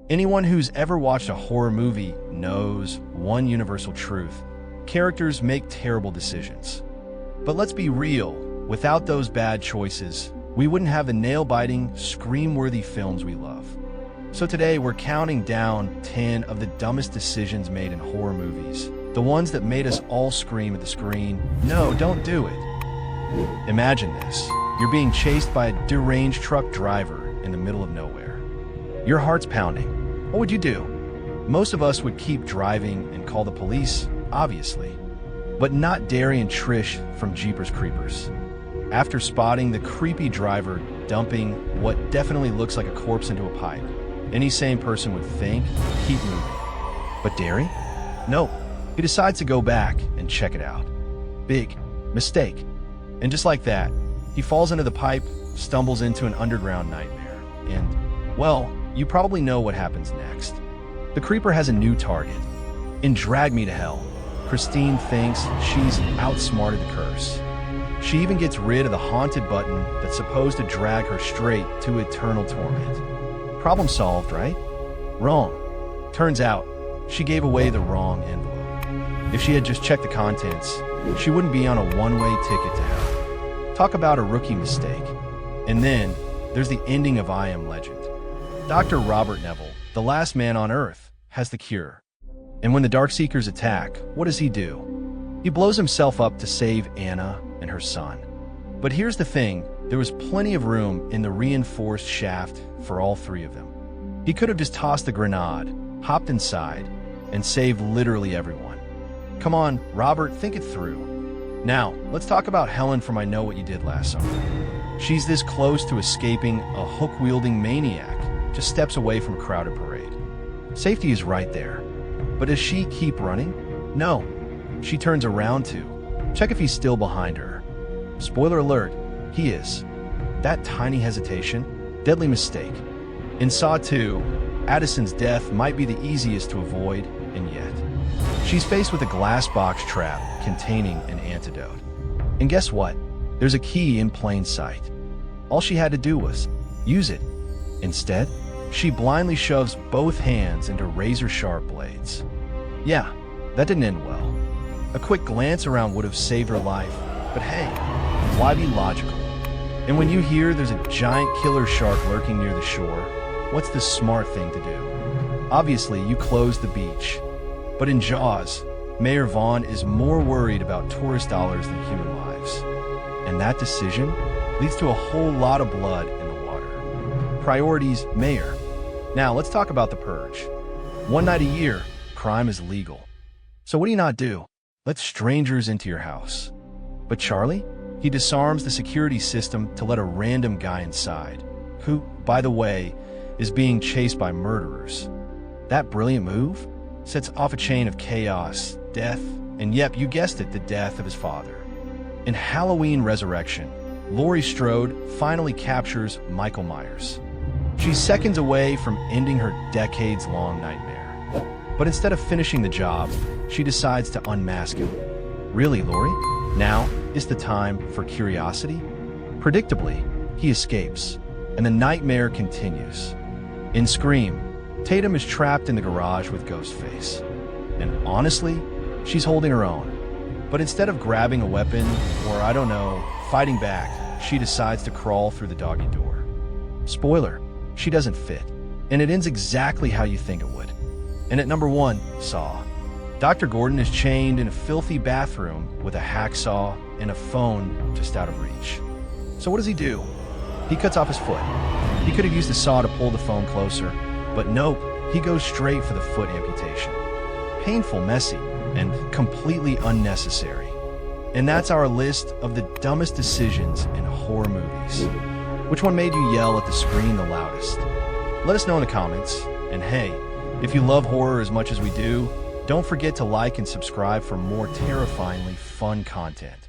Anyone who's ever watched a horror movie knows one universal truth: characters make terrible decisions. But let's be real, without those bad choices, we wouldn't have the nail-biting, scream-worthy films we love. So today we're counting down 10 of the dumbest decisions made in horror movies. The ones that made us all scream at the screen, "No, don't do it." Imagine this. You're being chased by a deranged truck driver in the middle of nowhere. Your heart's pounding. What would you do? Most of us would keep driving and call the police, obviously. But not Derry and Trish from Jeepers Creepers. After spotting the creepy driver dumping what definitely looks like a corpse into a pipe, any sane person would think, keep moving. But Derry? No. He decides to go back and check it out. Big mistake. And just like that, he falls into the pipe, stumbles into an underground nightmare. And, well, you probably know what happens next. The creeper has a new target. In Drag Me to Hell, Christine thinks she's outsmarted the curse. She even gets rid of the haunted button that's supposed to drag her straight to eternal torment. Problem solved, right? Wrong. Turns out, she gave away the wrong envelope. If she had just checked the contents, she wouldn't be on a one-way ticket to hell. Talk about a rookie mistake. And then, there's the ending of I Am Legend. Dr. Robert Neville, the last man on Earth, has the cure. And when the Darkseekers attack, what does he do? He blows himself up to save Anna and her son. But here's the thing, there was plenty of room in the reinforced shaft for all three of them. He could have just tossed the grenade, hopped inside, and saved literally everyone. Come on, Robert, think it through. Now, let's talk about Helen from I Know What You Did Last Summer. She's this close to escaping a hook-wielding maniac, just steps away from a crowded parade. Safety is right there. But does she keep running? No. She turns around to check if he's still behind her. Spoiler alert, he is. That tiny hesitation, deadly mistake. In Saw 2, Addison's death might be the easiest to avoid, and yet. She's faced with a glass box trap containing an antidote. And guess what? There's a key in plain sight. All she had to do was use it. Instead, she blindly shoves both hands into razor-sharp blades. Yeah, that didn't end well. A quick glance around would have saved her life, but hey, why be logical? And when you hear there's a giant killer shark lurking near the shore, what's the smart thing to do? Obviously, you close the beach. But in Jaws, Mayor Vaughn is more worried about tourist dollars than human lives. And that decision leads to a whole lot of blood in the water. Priorities, Mayor. Now, let's talk about the purge. One night a year, crime is legal. So what do you not do? Let strangers into your house. But Charlie? He disarms the security system to let a random guy inside, who, by the way, is being chased by murderers. That brilliant move sets off a chain of chaos, death, and yep, you guessed it, the death of his father. In Halloween Resurrection, Laurie Strode finally captures Michael Myers. She's seconds away from ending her decades-long nightmare. But instead of finishing the job, she decides to unmask him. Really, Laurie? Now is the time for curiosity? Predictably, he escapes, and the nightmare continues. In Scream, Tatum is trapped in the garage with Ghostface. And honestly, she's holding her own. But instead of grabbing a weapon, or I don't know, fighting back, she decides to crawl through the doggy door. Spoiler, she doesn't fit, and it ends exactly how you think it would. And at number 1, Saw. Dr. Gordon is chained in a filthy bathroom with a hacksaw and a phone just out of reach. So what does he do? He cuts off his foot. He could have used the saw to pull the phone closer, but nope, he goes straight for the foot amputation. Painful, messy, and completely unnecessary. And that's our list of the dumbest decisions in horror movies. Which one made you yell at the screen the loudest? Let us know in the comments. And hey, if you love horror as much as we do, don't forget to like and subscribe for more terrifyingly fun content.